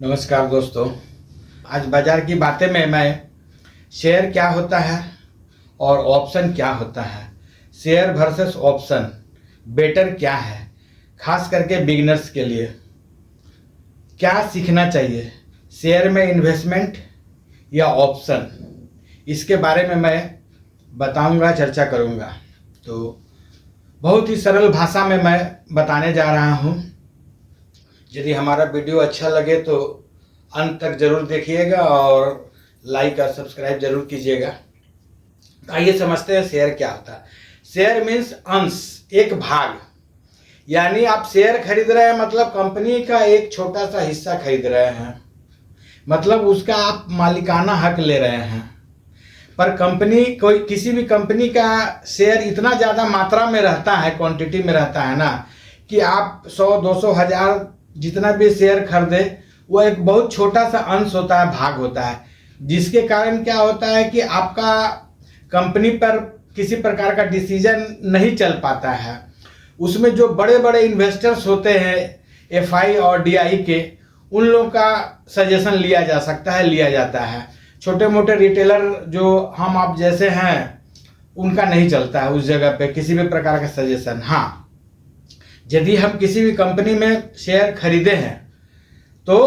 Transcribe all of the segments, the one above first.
नमस्कार दोस्तों। आज बाजार की बातें में मैं शेयर क्या होता है और ऑप्शन क्या होता है, शेयर वर्सेस ऑप्शन बेटर क्या है, खास करके बिगिनर्स के लिए क्या सीखना चाहिए, शेयर में इन्वेस्टमेंट या ऑप्शन, इसके बारे में मैं बताऊंगा, चर्चा करूंगा। तो बहुत ही सरल भाषा में मैं बताने जा रहा हूं। यदि हमारा वीडियो अच्छा लगे तो अंत तक जरूर देखिएगा और लाइक और सब्सक्राइब जरूर कीजिएगा। आइए समझते हैं शेयर क्या होता है। शेयर मीन्स अंश, एक भाग, यानी आप शेयर खरीद रहे हैं मतलब कंपनी का एक छोटा सा हिस्सा खरीद रहे हैं, मतलब उसका आप मालिकाना हक ले रहे हैं। पर कंपनी कोई किसी भी कंपनी का शेयर इतना ज़्यादा मात्रा में रहता है, क्वांटिटी में रहता है ना, कि आप 100, 200, 1000 जितना भी शेयर खरीदे वो एक बहुत छोटा सा अंश होता है, भाग होता है, जिसके कारण क्या होता है कि आपका कंपनी पर किसी प्रकार का डिसीजन नहीं चल पाता है। उसमें जो बड़े बड़े इन्वेस्टर्स होते हैं, एफआई और डीआई के, उन लोगों का सजेशन लिया जा सकता है, लिया जाता है। छोटे मोटे रिटेलर जो हम आप जैसे हैं उनका नहीं चलता है उस जगह पे किसी भी प्रकार का सजेशन। हाँ, यदि हम किसी भी कंपनी में शेयर खरीदे हैं तो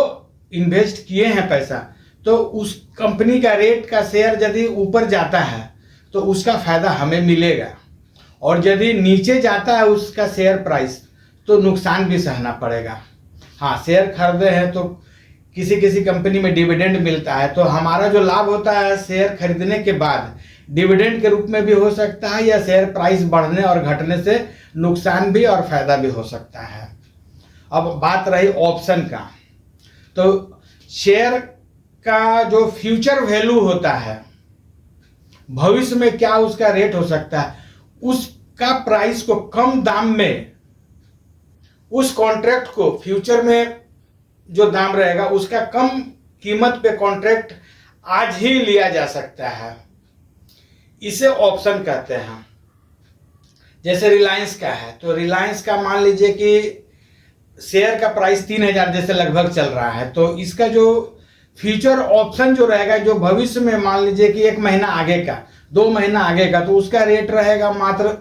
इन्वेस्ट किए हैं पैसा, तो उस कंपनी का रेट का शेयर यदि ऊपर जाता है तो उसका फायदा हमें मिलेगा, और यदि नीचे जाता है उसका शेयर प्राइस तो नुकसान भी सहना पड़ेगा। हाँ, शेयर खरीदे हैं तो किसी किसी कंपनी में डिविडेंड मिलता है, तो हमारा जो लाभ होता है शेयर खरीदने के बाद डिविडेंड के रूप में भी हो सकता है, या शेयर प्राइस बढ़ने और घटने से नुकसान भी और फायदा भी हो सकता है। अब बात रही ऑप्शन का, तो शेयर का जो फ्यूचर वैल्यू होता है, भविष्य में क्या उसका रेट हो सकता है, उसका प्राइस को कम दाम में, उस कॉन्ट्रैक्ट को फ्यूचर में जो दाम रहेगा उसका कम कीमत पे कॉन्ट्रैक्ट आज ही लिया जा सकता है, इसे ऑप्शन कहते हैं। जैसे रिलायंस का है, तो रिलायंस का मान लीजिए कि शेयर का प्राइस 3000 जैसे लगभग चल रहा है, तो इसका जो फ्यूचर ऑप्शन जो रहेगा, जो भविष्य में मान लीजिए कि 1 महीना आगे का, 2 महीना आगे का, तो उसका रेट रहेगा मात्र,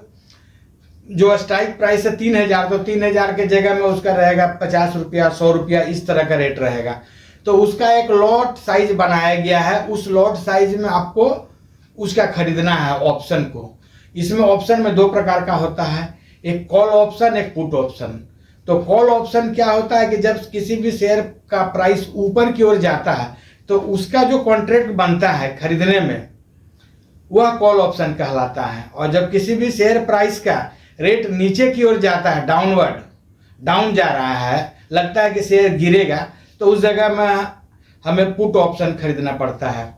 जो स्ट्राइक प्राइस है 3000, तो 3000 के जगह में उसका रहेगा 50 रुपया, 100 रुपया, इस तरह का रेट रहेगा। तो उसका एक लॉट साइज बनाया गया है, उस लॉट साइज में आपको उसका खरीदना है ऑप्शन को। इसमें ऑप्शन में 2 प्रकार का होता है, एक कॉल ऑप्शन, एक पुट ऑप्शन। तो कॉल ऑप्शन क्या होता है कि जब किसी भी शेयर का प्राइस ऊपर की ओर जाता है तो उसका जो कॉन्ट्रैक्ट बनता है खरीदने में, वह कॉल ऑप्शन कहलाता है। और जब किसी भी शेयर प्राइस का रेट नीचे की ओर जाता है, डाउनवर्ड, डाउन जा रहा है, लगता है कि शेयर गिरेगा, तो उस जगह में हमें पुट ऑप्शन खरीदना पड़ता है,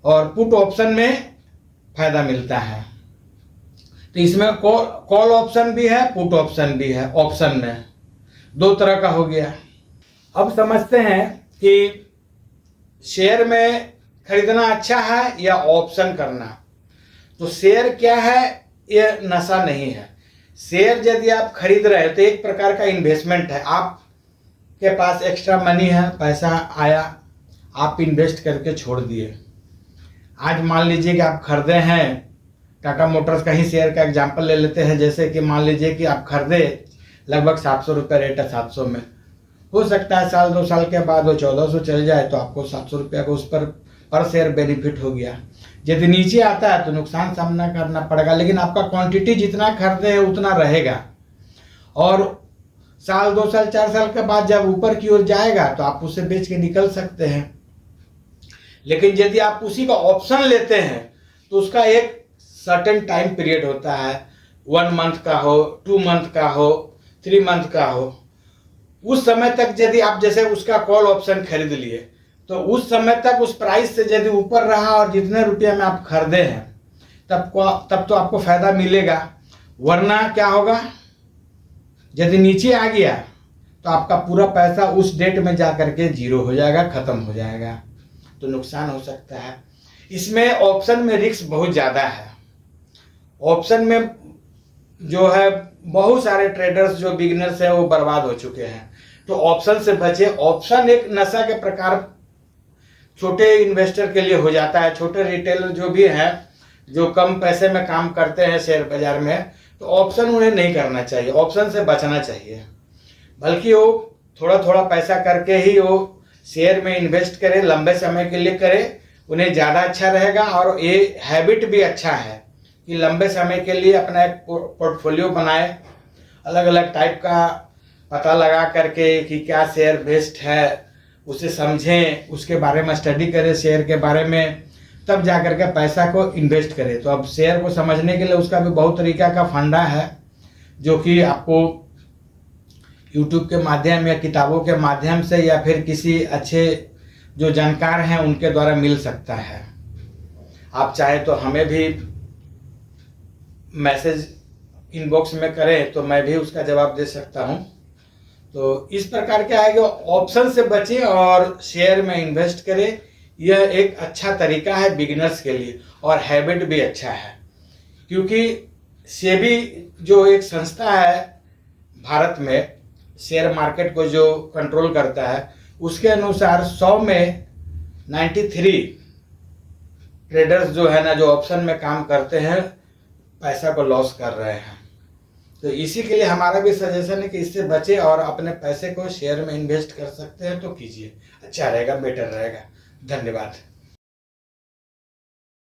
और पुट ऑप्शन में फायदा मिलता है। तो इसमें कॉल ऑप्शन भी है, पुट ऑप्शन भी है। ऑप्शन में 2 तरह का हो गया। अब समझते हैं कि शेयर में खरीदना अच्छा है या ऑप्शन करना। तो शेयर क्या है, यह नशा नहीं है। शेयर यदि आप खरीद रहे हैं तो एक प्रकार का इन्वेस्टमेंट है। आपके पास एक्स्ट्रा मनी है, पैसा आया, आप इन्वेस्ट करके छोड़ दिए। आज मान लीजिए कि आप खरीदे हैं टाटा मोटर्स का ही शेयर का एग्जांपल ले लेते हैं। जैसे कि मान लीजिए कि आप खरीदे, लगभग 700 रुपये रेट है, 700 में हो सकता है साल 2 साल के बाद वो 1400 चल जाए, तो आपको 700 रुपया का उस पर शेयर बेनिफिट हो गया। यदि नीचे आता है तो नुकसान सामना करना पड़ेगा, लेकिन आपका क्वांटिटी जितना खरीदे हैं उतना रहेगा, और साल 2 साल 4 साल के बाद जब ऊपर की ओर जाएगा तो आप उसे बेच के निकल सकते हैं। लेकिन यदि आप उसी का ऑप्शन लेते हैं तो उसका एक सर्टेन टाइम पीरियड होता है, 1 मंथ का हो, 2 मंथ का हो, 3 मंथ का हो। उस समय तक यदि आप जैसे उसका कॉल ऑप्शन खरीद लिए तो उस समय तक उस प्राइस से यदि ऊपर रहा और जितने रुपये में आप खरीदे हैं तब तो आपको फायदा मिलेगा। वरना क्या होगा, यदि नीचे आ गया तो आपका पूरा पैसा उस डेट में जा करके जीरो हो जाएगा, खत्म हो जाएगा, तो नुकसान हो सकता है। इसमें ऑप्शन में रिस्क बहुत ज़्यादा है। ऑप्शन में जो है बहुत सारे ट्रेडर्स जो बिगिनर्स हैं वो बर्बाद हो चुके हैं। तो ऑप्शन से बचे। ऑप्शन एक नशा के प्रकार छोटे इन्वेस्टर के लिए हो जाता है। छोटे रिटेलर जो भी हैं, जो कम पैसे में काम करते हैं शेयर बाजार में, तो ऑप्शन उन्हें नहीं करना चाहिए, ऑप्शन से बचना चाहिए। बल्कि वो थोड़ा थोड़ा पैसा करके ही वो शेयर में इन्वेस्ट करे, लंबे समय के लिए करे, उन्हें ज़्यादा अच्छा रहेगा। और ये हैबिट भी अच्छा है कि लंबे समय के लिए अपना एक पोर्टफोलियो बनाए, अलग अलग टाइप का पता लगा करके कि क्या शेयर बेस्ट है, उसे समझें, उसके बारे में स्टडी करें शेयर के बारे में, तब जा कर के पैसा को इन्वेस्ट करें। तो अब शेयर को समझने के लिए उसका भी बहुत तरीका का फंडा है, जो कि आपको यूट्यूब के माध्यम या किताबों के माध्यम से या फिर किसी अच्छे जो जानकार हैं उनके द्वारा मिल सकता है। आप चाहे तो हमें भी मैसेज इनबॉक्स में करें तो मैं भी उसका जवाब दे सकता हूं। तो इस प्रकार क्या है कि ऑप्शन से बचें और शेयर में इन्वेस्ट करें। यह एक अच्छा तरीका है बिगिनर्स के लिए, और हैबिट भी अच्छा है। क्योंकि सेबी जो एक संस्था है भारत में शेयर मार्केट को जो कंट्रोल करता है, उसके अनुसार 100 में 93 ट्रेडर्स जो है ना, जो ऑप्शन में काम करते हैं, पैसा को लॉस कर रहे हैं। तो इसी के लिए हमारा भी सजेशन है कि इससे बचें और अपने पैसे को शेयर में इन्वेस्ट कर सकते हैं तो कीजिए, अच्छा रहेगा, बेटर रहेगा। धन्यवाद।